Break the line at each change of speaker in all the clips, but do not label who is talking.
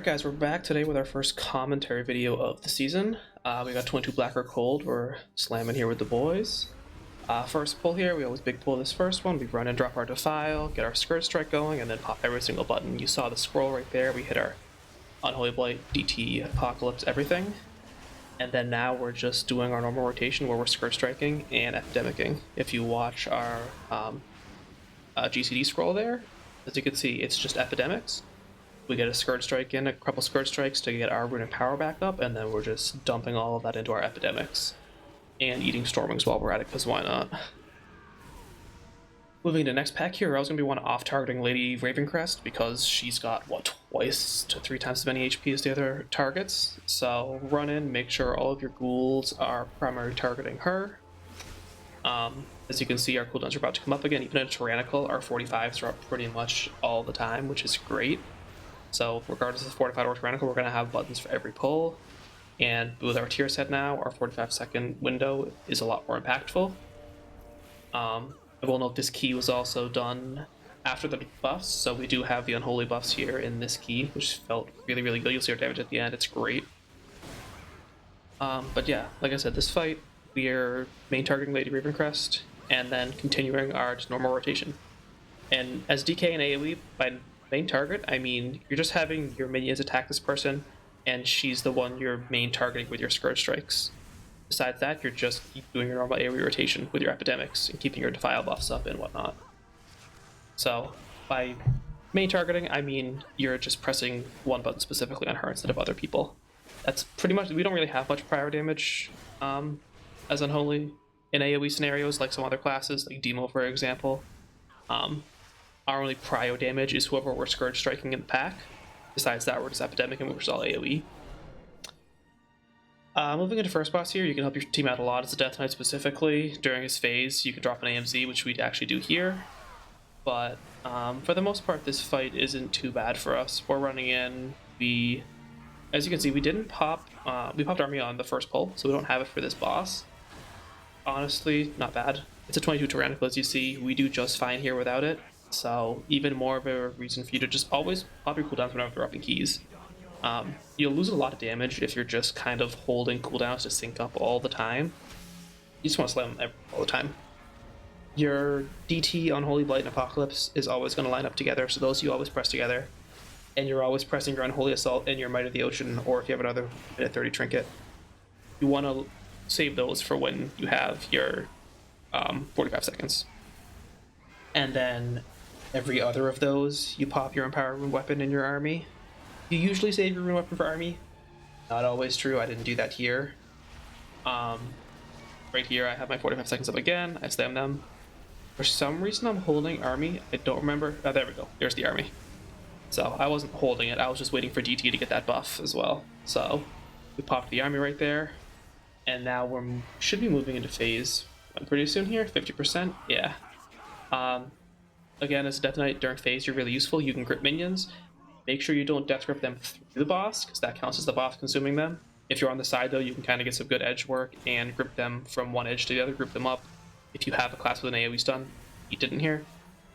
Alright guys, we're back today with our first commentary video of the season. We got 22 Black Rook Hold, we're slamming here with the boys. First pull here, we always big pull this first one. We run and drop our Defile, get our Skirt Strike going, and then pop every single button. You saw the scroll right there, we hit our Unholy Blight, DT, Apocalypse, everything. And then now we're just doing our normal rotation where we're Skirt Striking and Epidemicing. If you watch our GCD scroll there, as you can see, it's just Epidemics. We get a Skirt Strike in, a couple Skirt Strikes to get our Runic Power back up, and then we're just dumping all of that into our Epidemics. And eating Stormwings while we're at it, because why not? Moving to next pack here, I was going to be one off-targeting Lady Ravencrest, because she's got, what, twice to 3 times as many HP as the other targets. So run in, make sure all of your ghouls are primary targeting her. As you can see, our cooldowns are about to come up again. Even in Tyrannical, our 45s are up pretty much all the time, which is great. So regardless of Fortified or Tyrannical, we're going to have buttons for every pull. And with our tier set now, our 45-second window is a lot more impactful. I will note this key was also done after the buffs, so we do have the Unholy buffs here in this key, which felt really, really good. You'll see our damage at the end, it's great. But yeah, like I said, this fight, we are main targeting Lady Ravencrest, and then continuing our just normal rotation. And as DK and AoE, by main target, I mean you're just having your minions attack this person, and she's the one you're main targeting with your Scourge Strikes. Besides that, you're just doing your normal AoE rotation with your Epidemics and keeping your Defile buffs up and whatnot. So by main targeting, I mean you're just pressing one button specifically on her instead of other people. That's pretty much, we don't really have much prior damage as Unholy in AoE scenarios like some other classes, like Demo for example. Our only prio damage is whoever we're Scourge Striking in the pack. Besides that, we're just Epidemic and we're just all AoE. Moving into first boss here, you can help your team out a lot as a Death Knight specifically. During his phase, you can drop an AMZ, which we'd actually do here. But for the most part, this fight isn't too bad for us. We're running in, as you can see, we didn't pop, we popped Army on the first pull, so we don't have it for this boss. Honestly, not bad. It's a 22 Tyrannical, as you see. We do just fine here without it. So even more of a reason for you to just always pop your cooldowns whenever dropping keys. You'll lose a lot of damage if you're just kind of holding cooldowns to sync up all the time. You just want to slam them all the time. Your DT, Unholy Blight, and Apocalypse is always going to line up together, so those you always press together. And you're always pressing your Unholy Assault and your Might of the Ocean, or if you have another minute 30 trinket. You want to save those for when you have your 45 seconds. And then every other of those, you pop your Empower Rune Weapon in your army. You usually save your Rune Weapon for army. Not always true, I didn't do that here. Right here I have my 45 seconds up again, I slam them. For some reason I'm holding army, I don't remember. Oh, there we go, there's the army. So I wasn't holding it, I was just waiting for DT to get that buff as well. So we popped the army right there. And now we should be moving into phase pretty soon here, 50%, yeah. Again, as a Death Knight during phase, you're really useful. You can grip minions. Make sure you don't death grip them through the boss, because that counts as the boss consuming them. If you're on the side, though, you can kind of get some good edge work and grip them from one edge to the other, group them up. If you have a class with an AoE stun, you didn't here.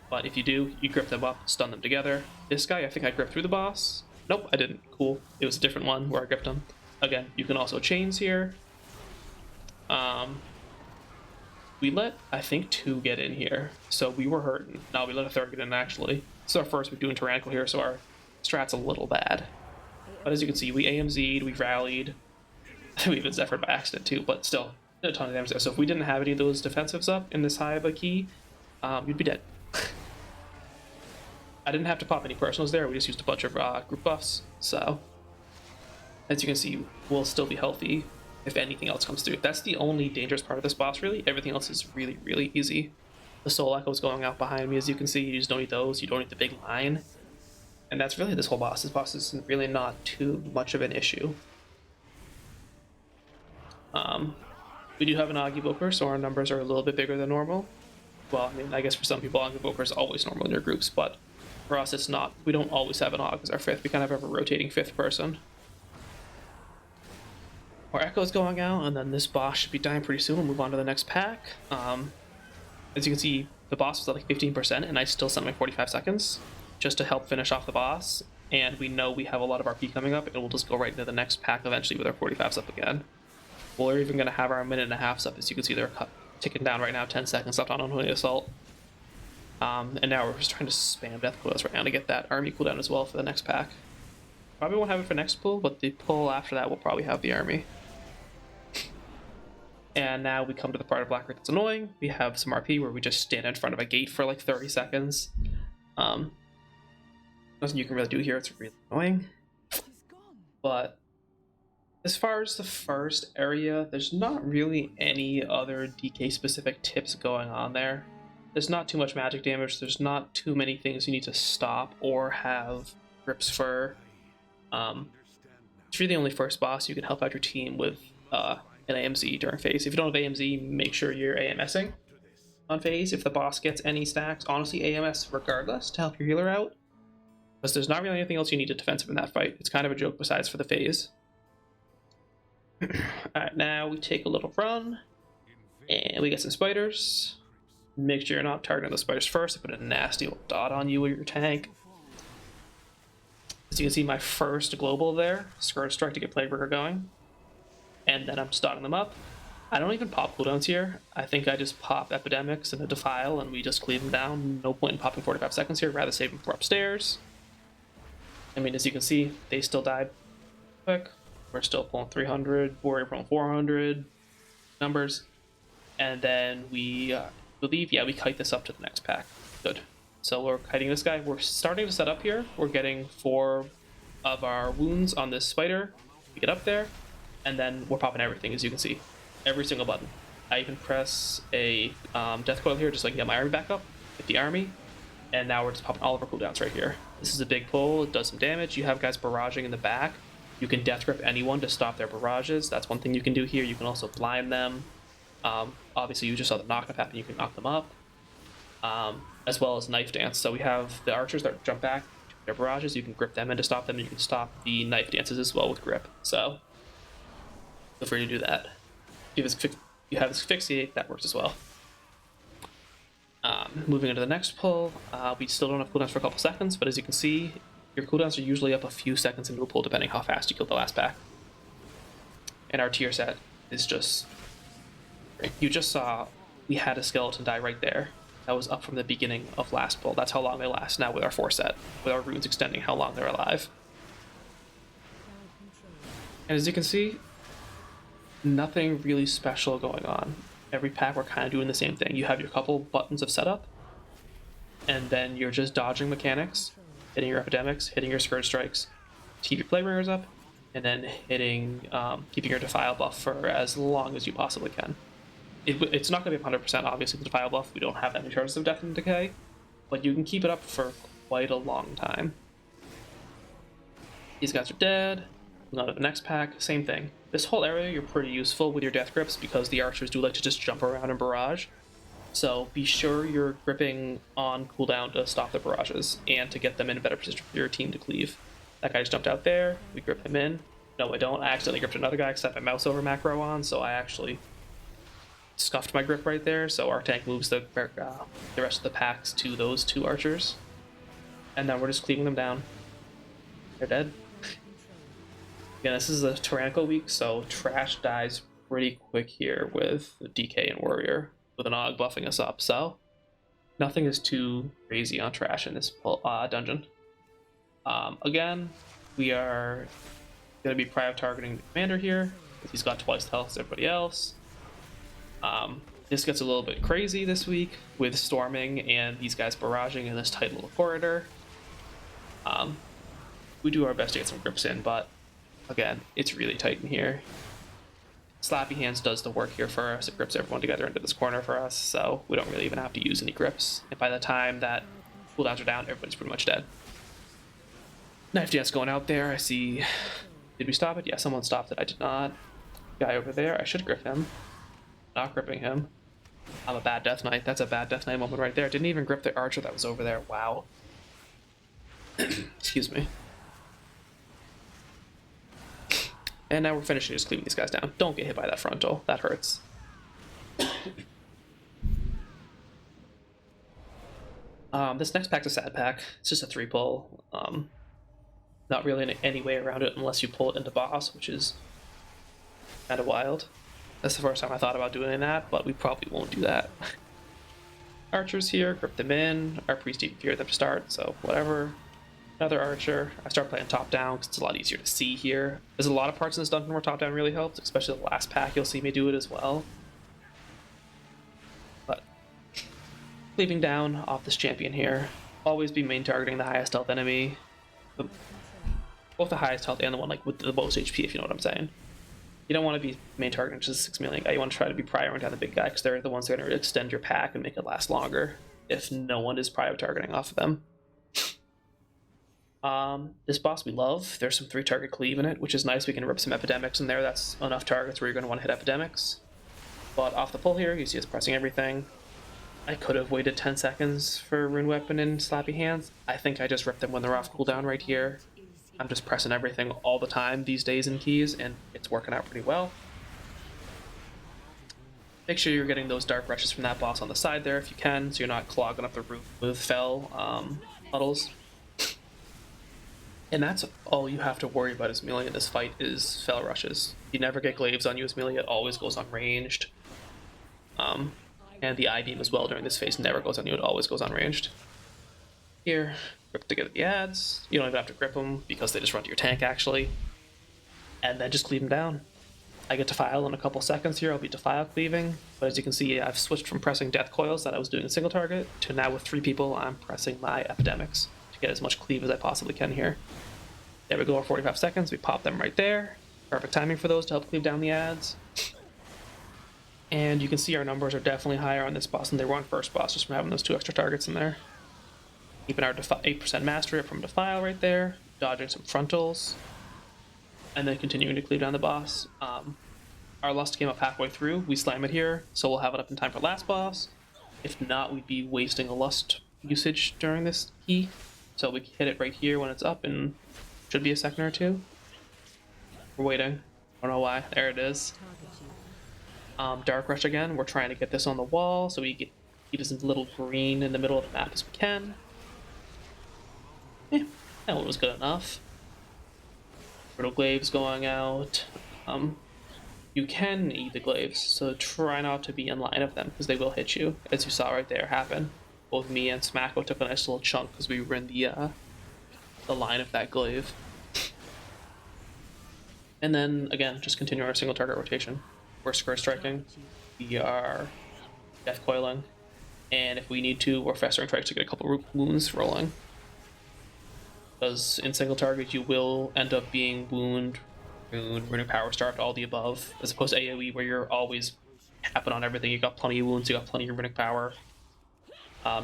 But if you do, you grip them up, stun them together. This guy, I think I gripped through the boss. Nope, I didn't. Cool. It was a different one where I gripped him. Again, you can also chains here. We let, I think, 2 get in here, so we were hurting. No, we let a 3rd get in, actually. This is our first we're doing Tyrannical here, so our strat's a little bad. But as you can see, we AMZ'd, we rallied. We even Zephyr'd by accident, too, but still, a ton of damage there. So if we didn't have any of those defensives up in this high of a key, you'd be dead. I didn't have to pop any personals there, we just used a bunch of group buffs, so as you can see, we'll still be healthy if anything else comes through. That's the only dangerous part of this boss, really. Everything else is really, really easy. The Soul Echo's going out behind me, as you can see. You just don't need those. You don't need the big line. And that's really this whole boss. This boss is really not too much of an issue. We do have an Aug Evoker, so our numbers are a little bit bigger than normal. Well, I mean, I guess for some people, Aug Evoker is always normal in your groups, but for us, it's not. We don't always have an Aug as our 5th. We kind of have a rotating 5th person. Our Echo's going out, and then this boss should be dying pretty soon. We'll move on to the next pack. As you can see, the boss was at like 15%, and I still sent my 45 seconds just to help finish off the boss. and we know we have a lot of RP coming up, and we'll just go right into the next pack eventually with our 45s up again. We're even going to have our minute and a half up. As you can see, they're ticking down right now, 10 seconds left on Unholy Assault. And now we're just trying to spam death quotas right now to get that army cooldown as well for the next pack. Probably won't have it for next pull, but the pull after that will probably have the army. And now we come to the part of Black Rook that's annoying. We have some RP where we just stand in front of a gate for like 30 seconds. Nothing you can really do here, it's really annoying. But as far as the first area, there's not really any other DK specific tips going on there. There's not too much magic damage, there's not too many things you need to stop or have grips for. It's really the only first boss you can help out your team with an AMZ during phase. If you don't have AMZ, make sure you're AMSing on phase. If the boss gets any stacks, honestly AMS regardless to help your healer out. Because there's not really anything else you need to defensive in that fight. It's kind of a joke besides for the phase. Alright, now we take a little run, and we get some spiders. Make sure you're not targeting the spiders first. Put a nasty old dot on you with your tank. As you can see, my first global there, Scourge Strike to get Plaguebreaker going. And then I'm stunning them up. I don't even pop cooldowns here. I think I just pop Epidemics and a Defile, and we just cleave them down. No point in popping 45 seconds here, rather save them for upstairs. I mean, as you can see, they still died quick. We're still pulling 300, Warrior pulling 400 numbers. And then we believe, yeah, we kite this up to the next pack. Good. So we're kiting this guy. We're starting to set up here. We're getting 4 of our wounds on this spider. We get up there, and then we're popping everything, as you can see. Every single button. I even press a death coil here just so I can get my army back up with the army. And now we're just popping all of our cooldowns right here. This is a big pull. It does some damage. You have guys barraging in the back. You can death grip anyone to stop their barrages. That's one thing you can do here. You can also blind them. Obviously, you just saw the knockup happen. You can knock them up. As well as knife dance. So we have the archers that jump back to their barrages. You can grip them in to stop them. And you can stop the knife dances as well with grip. So feel free to do that. If you have asphyxiate, that works as well. Moving into the next pull, we still don't have cooldowns for a couple seconds, but as you can see, your cooldowns are usually up a few seconds into a pull depending how fast you kill the last pack. And our tier set is just... You just saw we had a skeleton die right there. That was up from the beginning of last pull. That's how long they last now with our 4 set, with our runes extending how long they're alive. And as you can see, nothing really special going on. Every pack we're kind of doing the same thing. You have your couple buttons of setup, and then you're just dodging mechanics, hitting your epidemics, hitting your scourge strikes, keep your Plaguebreakers up, and then hitting, keeping your Defile buff for as long as you possibly can. It's not going to be 100%, obviously, the Defile buff. We don't have that many charges of Death and Decay, but you can keep it up for quite a long time. These guys are dead. We'll go to the next pack, same thing. This whole area, you're pretty useful with your death grips because the archers do like to just jump around and barrage. So be sure you're gripping on cooldown to stop the barrages and to get them in a better position for your team to cleave. That guy just jumped out there. We grip him in. No, I don't. I accidentally gripped another guy because I have my mouse over macro on, so I actually scuffed my grip right there. So our tank moves the rest of the packs to those 2 archers. And then we're just cleaving them down. They're dead. Again, this is a Tyrannical week, so trash dies pretty quick here with the DK and Warrior, with an Aug buffing us up, so nothing is too crazy on trash in this dungeon. Again, we are going to be targeting the commander here, because he's got twice the health as everybody else. This gets a little bit crazy this week with storming and these guys barraging in this tight little corridor. We do our best to get some grips in, but again, it's really tight in here. Slappy Hands does the work here for us. It grips everyone together into this corner for us, so we don't really even have to use any grips. And by the time that cooldowns are down, everybody's pretty much dead. Knife Dance going out there. I see... Did we stop it? Yeah, someone stopped it. I did not. Guy over there. I should grip him. Not gripping him. I'm a bad Death Knight. That's a bad Death Knight moment right there. Didn't even grip the archer that was over there. Wow. Excuse me. And now we're finishing just cleaving these guys down. Don't get hit by that frontal. That hurts. This next pack's a sad pack. It's just a 3 pull. Not really any way around it unless you pull it into boss, which is kind of wild. That's the first time I thought about doing that, but we probably won't do that. Archers here, grip them in. Our priest even feared them to start, so whatever. Another archer. I start playing top down because it's a lot easier to see here. There's a lot of parts in this dungeon where top down really helps, especially the last pack. You'll see me do it as well. But cleaving down off this champion here. Always be main targeting the highest health enemy. Both the highest health and the one like with the most HP, if you know what I'm saying. You don't want to be main targeting just a 6 million guy. You want to try to be prioring down the big guy because they're the ones that are going to extend your pack and make it last longer if no one is prio targeting off of them. This boss we love. There's some 3-target cleave in it, which is nice. We can rip some epidemics in there. That's enough targets where you're going to want to hit epidemics. But off the pull here, you see us pressing everything. I could have waited 10 seconds for Rune Weapon and Slappy Hands. I think I just ripped them when they're off cooldown right here. I'm just pressing everything all the time these days in keys, and it's working out pretty well. Make sure you're getting those dark rushes from that boss on the side there if you can, so you're not clogging up the roof with fell puddles. And that's all you have to worry about as melee in this fight is fell rushes. You never get glaives on you as melee, it always goes unranged. And the I-beam as well during this phase never goes on you, it always goes unranged. Here, grip to get the ads. You don't even have to grip them because they just run to your tank actually. And then just cleave them down. I get Defile in a couple seconds here, I'll be Defile cleaving. But as you can see, I've switched from pressing Death Coils that I was doing a single target to now with 3 people, I'm pressing my Epidemics to get as much cleave as I possibly can here. There we go, our 45 seconds, we pop them right there. Perfect timing for those to help cleave down the ads. And you can see our numbers are definitely higher on this boss than they were on first boss, just from having those 2 extra targets in there. Keeping our 8% mastery up from Defile right there, dodging some frontals, and then continuing to cleave down the boss. Our Lust came up halfway through, we slam it here, so we'll have it up in time for last boss. If not, we'd be wasting a Lust usage during this key, so we can hit it right here when it's up, and should be a second or 2. We're waiting, I don't know why, there it is. Dark Rush again, we're trying to get this on the wall, so we keep this little green in the middle of the map as we can. Yeah, that one was good enough. Brittle Glaives going out. You can eat the Glaives, so try not to be in line of them, because they will hit you, as you saw right there happen. Both me and Smacko took a nice little chunk because we were in the line of that Glaive. And then, again, just continue our single target rotation. We're Scourge Striking, we are Death Coiling, and if we need to, we're Festering Strikes to get a couple wounds rolling. Because in single target, you will end up being Wound, Runic Power Starved, all the above, as opposed to AoE where you're always tapping on everything. You got plenty of wounds, you got plenty of Runic Power.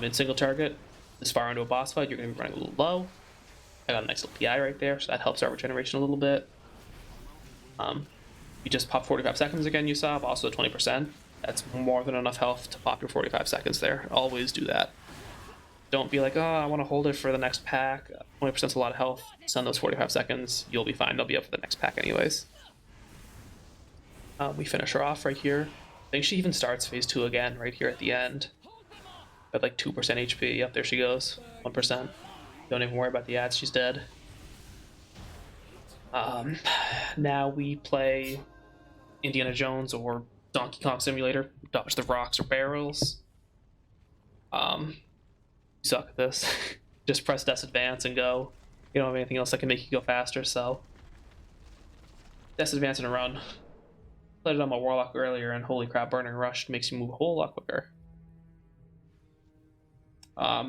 In single target, this far into a boss fight, you're going to be running a little low. I got a nice little PI right there, so that helps our regeneration a little bit. You just pop 45 seconds again, you saw, but also 20%. That's more than enough health to pop your 45 seconds there. Always do that. Don't be like, oh, I want to hold it for the next pack. 20% is a lot of health. Send those 45 seconds. You'll be fine. They'll be up for the next pack anyways. We finish her off right here. I think she even starts phase 2 again right here at the end. At like 2% HP. Yep, there she goes. 1%. Don't even worry about the ads. She's dead. Now we play Indiana Jones or Donkey Kong Simulator. Dodge the rocks or barrels. You suck at this. Just press Death Advance and go. You don't have anything else that can make you go faster, so Death Advance and run. Played it on my Warlock earlier, and holy crap, Burning Rush makes you move a whole lot quicker.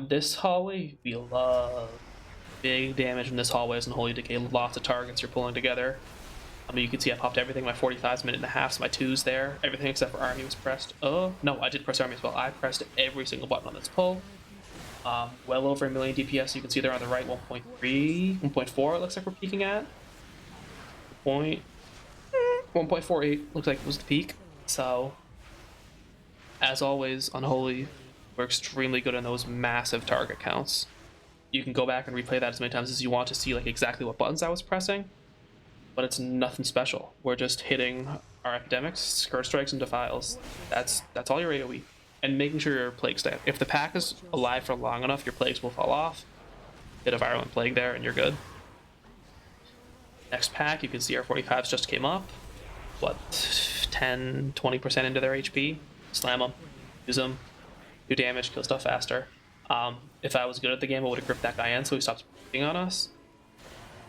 This hallway, we love big damage in this hallway as Unholy Decay. Lots of targets you're pulling together. You can see I popped everything. My 45's minute and a half, so my 2's there. Everything except for Army was pressed. Oh, no, I did press Army as well. I pressed every single button on this pull. Well over 1 million DPS. You can see there on the right, 1.3, 1.4 it looks like we're peaking at. 1.48 looks like it was the peak. So, as always, Unholy, we're extremely good on those massive target counts. You can go back and replay that as many times as you want to see like exactly what buttons I was pressing, but it's nothing special. We're just hitting our Epidemics, Scourge Strikes, and Defiles. That's all your AoE. And making sure your Plague stay. If the pack is alive for long enough, your Plagues will fall off. Hit a Virulent Plague there and you're good. Next pack, you can see our 45s just came up. What, 10-20% into their HP? Slam them, use them, do damage, kill stuff faster. If I was good at the game, I would have gripped that guy in so he stopped beating on us.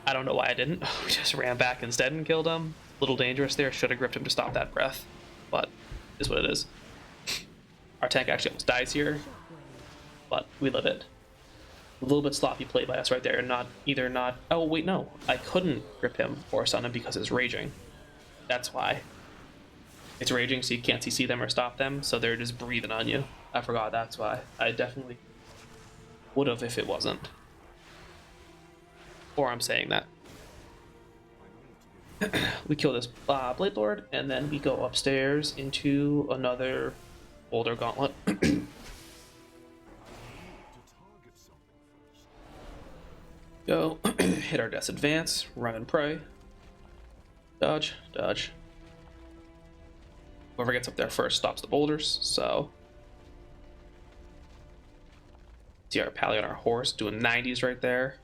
I don't know why I didn't. We just ran back instead and killed him. A little dangerous there. Should have gripped him to stop that breath, but it is what it is. Our tank actually almost dies here, but we live it. A little bit sloppy play by us right there. Oh wait, no, I couldn't grip him or stun him because it's raging. That's why. It's raging, so you can't CC them or stop them, so they're just breathing on you. I forgot that's why. I definitely would have if it wasn't. Or I'm saying that. We kill this Blade Lord, and then we go upstairs into another Boulder Gauntlet. Go, hit our Death's Advance, run and pray. Dodge, dodge. Whoever gets up there first stops the boulders, so. See our Pally on our horse doing 90s right there.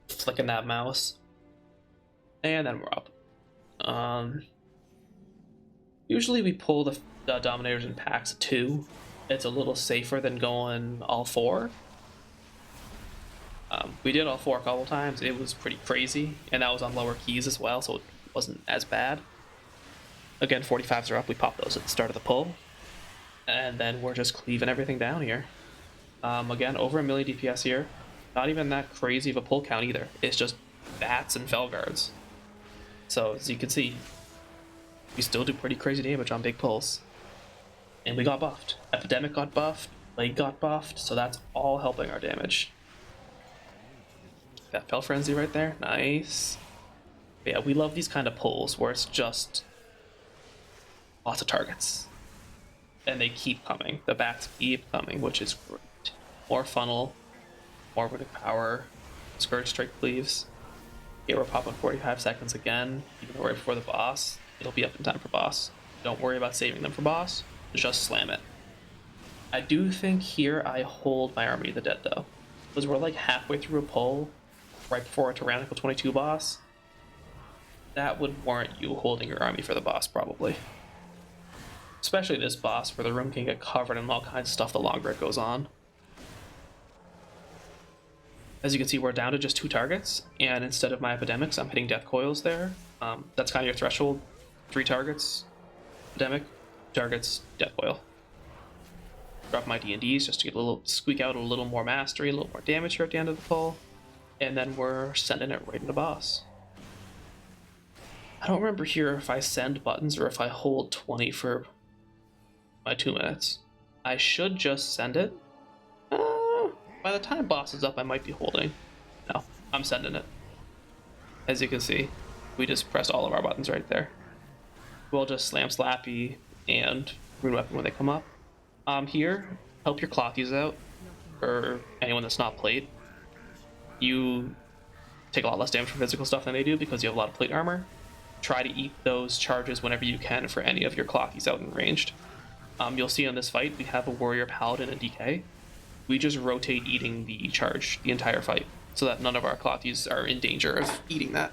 Flicking that mouse. And then we're up. Usually we pull the Dominators in packs of 2. It's a little safer than going all 4. We did all 4 a couple times. It was pretty crazy, and that was on lower keys as well, so it wasn't as bad. Again, 45s are up. We pop those at the start of the pull, and then we're just cleaving everything down here. Again, over 1 million DPS here. Not even that crazy of a pull count either. It's just bats and fell guards. So as you can see, we still do pretty crazy damage on big pulls. And we got buffed. Epidemic got buffed, Plague got buffed, so that's all helping our damage. That Fell Frenzy right there, nice. But yeah, we love these kind of pulls where it's just lots of targets. And they keep coming. The bats keep coming, which is great. More funnel, more runic power, Scourge Strike Cleaves. Okay, we're popping 45 seconds again, even though right before the boss. It'll be up in time for boss. Don't worry about saving them for boss, just slam it. I do think here I hold my Army of the Dead though, because we're like halfway through a pull, right before a Tyrannical 22 boss. That would warrant you holding your army for the boss, probably. Especially this boss, where the room can get covered in all kinds of stuff the longer it goes on. As you can see, we're down to just 2 targets, and instead of my Epidemics, I'm hitting Death Coils there. That's kind of your threshold. 3 targets, Epidemic, targets, Death Coil. Drop my D&Ds just to get a little, squeak out a little more mastery, a little more damage here at the end of the pull. And then we're sending it right into boss. I don't remember here if I send buttons or if I hold 20 for my 2 minutes. I should just send it. By the time boss is up, I might be holding. No, I'm sending it. As you can see, we just press all of our buttons right there. We'll just slam Slappy and Rune Weapon when they come up. Here, help your Clothies out, or anyone that's not plate. You take a lot less damage from physical stuff than they do because you have a lot of plate armor. Try to eat those charges whenever you can for any of your Clothies out in ranged. You'll see in this fight, we have a Warrior Paladin and DK. We just rotate eating the charge the entire fight, so that none of our Clothies are in danger of eating that.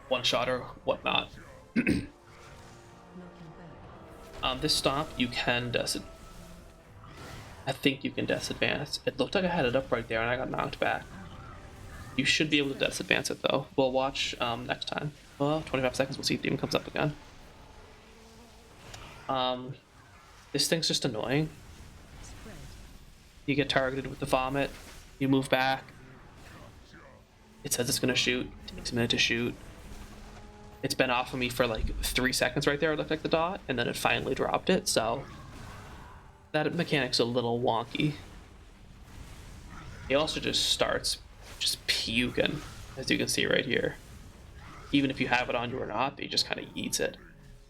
One shot or whatnot. This stomp, you can I think you can Death's Advance. It looked like I had it up right there and I got knocked back. You should be able to Death's Advance it though. We'll watch next time. Well, 25 seconds, we'll see if it even comes up again. This thing's just annoying. You get targeted with the vomit, you move back. It says it's gonna shoot, it takes a minute to shoot. It's been off of me for like 3 seconds right there, it looked like the dot, and then it finally dropped it, so that mechanic's a little wonky. He also just starts just puking, as you can see right here. Even if you have it on you or not, he just kind of eats it.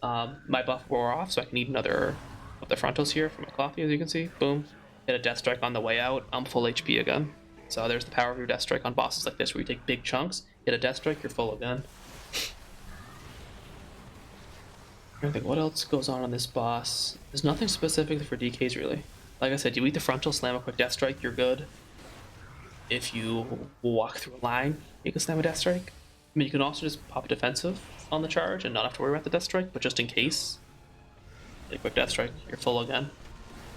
My buff wore off, so I can eat another of the frontals here from a Clothy, as you can see. Boom. Hit a Death Strike on the way out. I'm full HP again. So there's the power of your Death Strike on bosses like this, where you take big chunks, hit a Death Strike, you're full again. I think what else goes on this boss. There's nothing specific for DKs really. Like I said, you eat the frontal, slam a quick Death Strike, you're good. If you walk through a line, you can slam a Death Strike. I mean, you can also just pop defensive on the charge and not have to worry about the Death Strike, but just in case, a quick Death Strike, you're full again.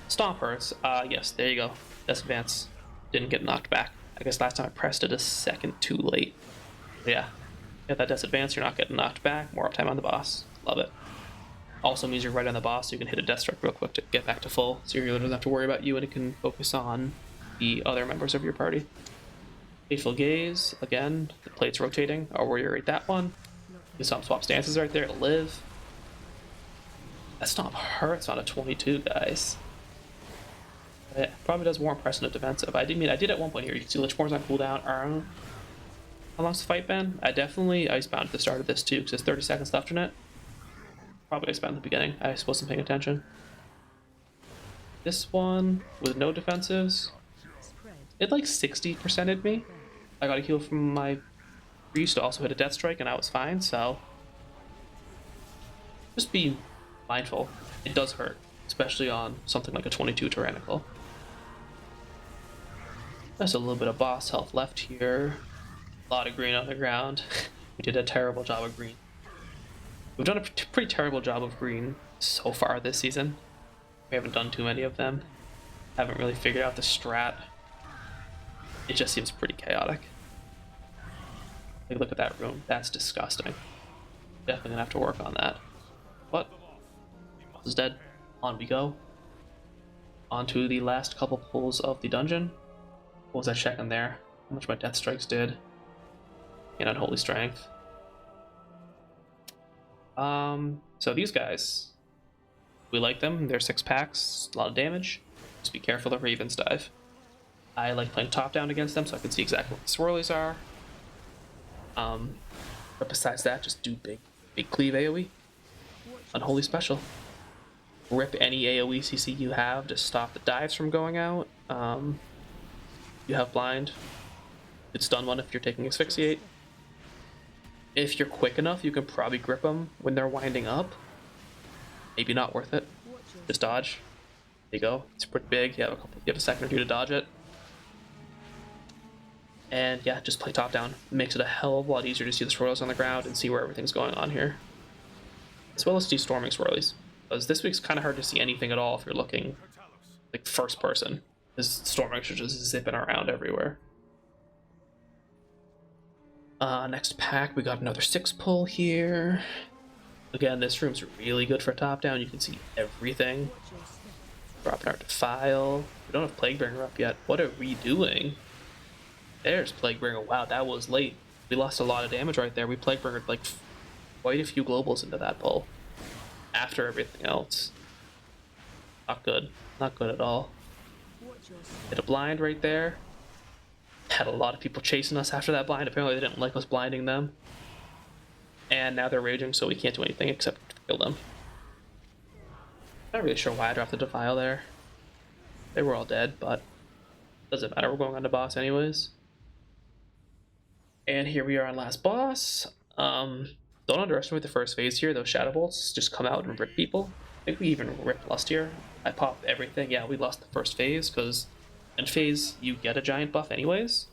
Stomp hurts. Yes, there you go. Death Advance. Didn't get knocked back. I guess last time I pressed it a second too late. But yeah, get that Death Advance, you're not getting knocked back. More uptime on the boss. Love it. Also means you're right on the boss, so you can hit a Death Strike real quick to get back to full. So your healer doesn't have to worry about you, and it can focus on the other members of your party. Fateful Gaze, again, the plate's rotating. I'll reiterate that one. You can swap stances right there to live. That stomp hurts on a 22, guys. It probably does more impressive defensive. I did at one point here. You can see Lichmore's on cooldown. How long's the fight been? I definitely icebound at the start of this too, because there's 30 seconds left in it. Probably icebound at the beginning. I wasn't paying attention. This one with no defensives, it like 60%'d me. I got a heal from my priest to also hit a Death Strike, and I was fine. So just be mindful. It does hurt, especially on something like a 22 Tyrannical. There's a little bit of boss health left here. A lot of green on the ground. We did a terrible job of green. We've done a pretty terrible job of green so far this season. We haven't done too many of them. Haven't really figured out the strat. It just seems pretty chaotic. Like, look at that room. That's disgusting. Definitely gonna have to work on that. But boss is dead. On we go. On to the last couple pulls of the dungeon. What was I checking there? How much my Death Strikes did. And Unholy Strength. So these guys, we like them. They're 6-packs, a lot of damage. Just be careful of Raven's Dive. I like playing top down against them so I can see exactly what the swirlies are. But besides that, just do big cleave AoE. Unholy Special. Rip any AoE CC you have to stop the dives from going out. You have blind. It's stun one if you're taking Asphyxiate. If you're quick enough, you can probably grip them when they're winding up. Maybe not worth it. Just dodge. There you go. It's pretty big. You have a second or two to dodge it. And yeah, just play top down. It makes it a hell of a lot easier to see the swirlies on the ground and see where everything's going on here. As well as see storming swirlies. Because this week's kind of hard to see anything at all if you're looking like first person. Because storming should just zipping around everywhere. Next pack, we got another 6 pull here. Again, this room's really good for top down. You can see everything. Dropping our Defile. We don't have Plaguebringer up yet. What are we doing? There's Plaguebringer. Wow, that was late. We lost a lot of damage right there. We Plaguebringered like quite a few globals into that pull. After everything else. Not good. Not good at all. Hit a blind right there. Had a lot of people chasing us after that blind. Apparently they didn't like us blinding them. And now they're raging, so we can't do anything except kill them. Not really sure why I dropped the Defile there. They were all dead, but doesn't matter. We're going on to boss anyways. And here we are on last boss. Don't underestimate the first phase here. Those Shadow Bolts just come out and rip people. I think we even ripped Lust here. I popped everything. Yeah, we lost the first phase because in phase you get a giant buff anyways.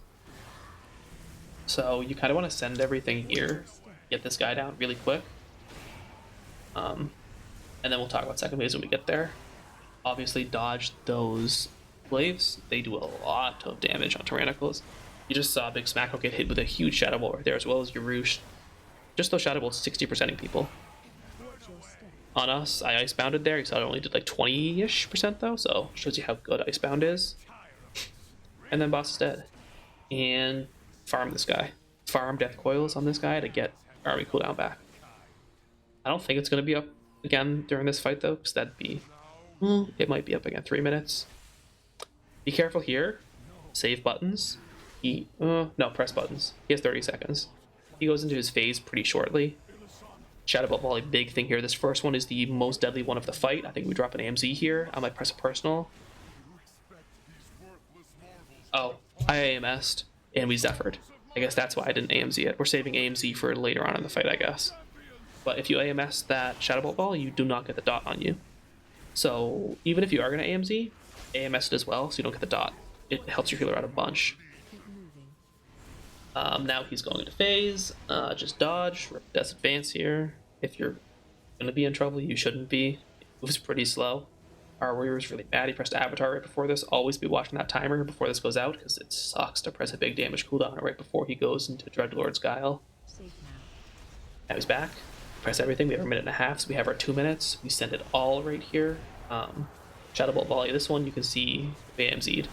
So you kind of want to send everything here. Get this guy down really quick. And then we'll talk about second phase when we get there. Obviously dodge those Glaives. They do a lot of damage on Tyrannicals. You just saw Big Smacko get hit with a huge Shadow Bolt right there, as well as your Roosh. Just those Shadow Bolts 60%ing people. On us, I Icebounded there. You saw it only did like 20-ish% though, so shows you how good Icebound is. And then boss is dead. And farm this guy. Farm Death Coils on this guy to get army cooldown back. I don't think it's going to be up again during this fight though, because that'd be... it might be up again. 3 minutes. Be careful here. Save buttons. No, press buttons. He has 30 seconds. He goes into his phase pretty shortly. Shadow Bolt Volley, big thing here. This first one is the most deadly one of the fight. I think we drop an AMZ here. I might press a personal. Oh, I AMS'd, and we Zephyr'd. I guess that's why I didn't AMZ it. We're saving AMZ for later on in the fight, I guess. But if you AMS that Shadow Bolt Ball, you do not get the dot on you. So even if you are going to AMZ, AMS it as well, so you don't get the dot. It helps your healer out a bunch. Now he's going into phase. Just dodge. That's advance here. If you're going to be in trouble, you shouldn't be. It moves pretty slow. Our warrior is really mad. He pressed Avatar right before this. Always be watching that timer before this goes out, because it sucks to press a big damage cooldown right before he goes into Dreadlord's Guile. Now he's back. Press everything. We have a minute and a half, so we have our 2 minutes. We send it all right here. Shadow Bolt Volley. This one you can see AMZ'd,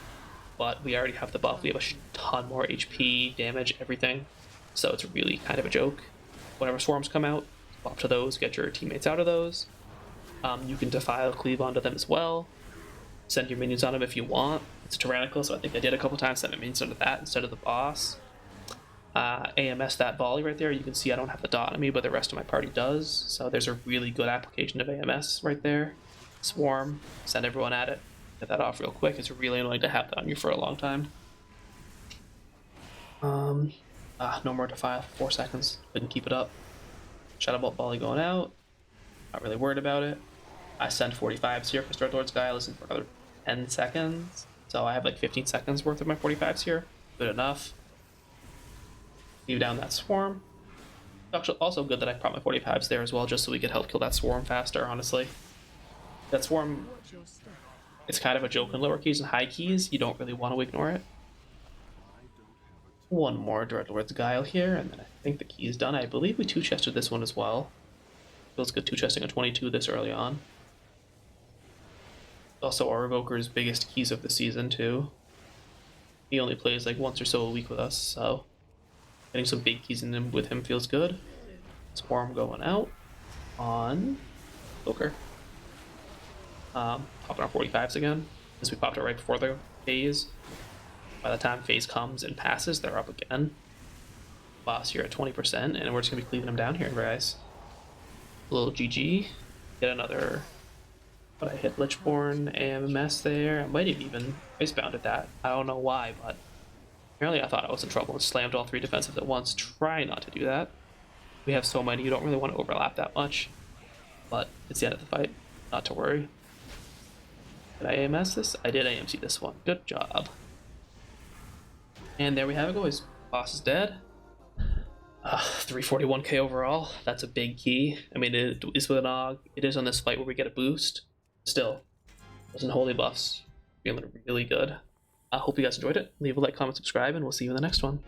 but we already have the buff. We have a ton more HP, damage, everything. So it's really kind of a joke. Whenever swarms come out, pop to those, get your teammates out of those. You can Defile Cleave onto them as well. Send your minions on them if you want. It's Tyrannical, so I think I did a couple times, send my minions onto that instead of the boss. AMS that volley right there. You can see I don't have the dot on me, but the rest of my party does. So there's a really good application of AMS right there. Swarm, send everyone at it. Get that off real quick. It's really annoying to have that on you for a long time. No more Defile for 4 seconds. Couldn't keep it up. Shadow Bolt Volley going out. Not really worried about it. I send 45s here for Dreadlord's Guile. Listen for another 10 seconds. So I have like 15 seconds worth of my 45s here. Good enough. Leave down that swarm. Actually, also good that I brought my 45s there as well, just so we could help kill that swarm faster, honestly. That swarm, it's kind of a joke in lower keys and high keys. You don't really want to ignore it. One more Dreadlord's Guile here, and then I think the key is done. I believe we two-chested this one as well. Feels good two-chesting a 22 this early on. Also our Evoker's biggest keys of the season, too. He only plays like once or so a week with us, so getting some big keys in him with him feels good. Swarm going out on Evoker. Popping our 45s again, since we popped it right before the phase. By the time phase comes and passes, they're up again. Boss here at 20%, and we're just gonna be cleaving them down here, guys. A little GG. Get another. But I hit Lichborn AMS there. I might have even icebounded that. I don't know why, but apparently I thought I was in trouble and slammed all 3 defensives at once. Try not to do that. We have so many, you don't really want to overlap that much. But it's the end of the fight. Not to worry. Did I AMS this? I did AMC this one. Good job. And there we have it, guys. Boss is dead. 341k overall. That's a big key. I mean, it is with an AUG. It is on this fight where we get a boost. Still, those Unholy buffs. Feeling really good. I hope you guys enjoyed it. Leave a like, comment, subscribe, and we'll see you in the next one.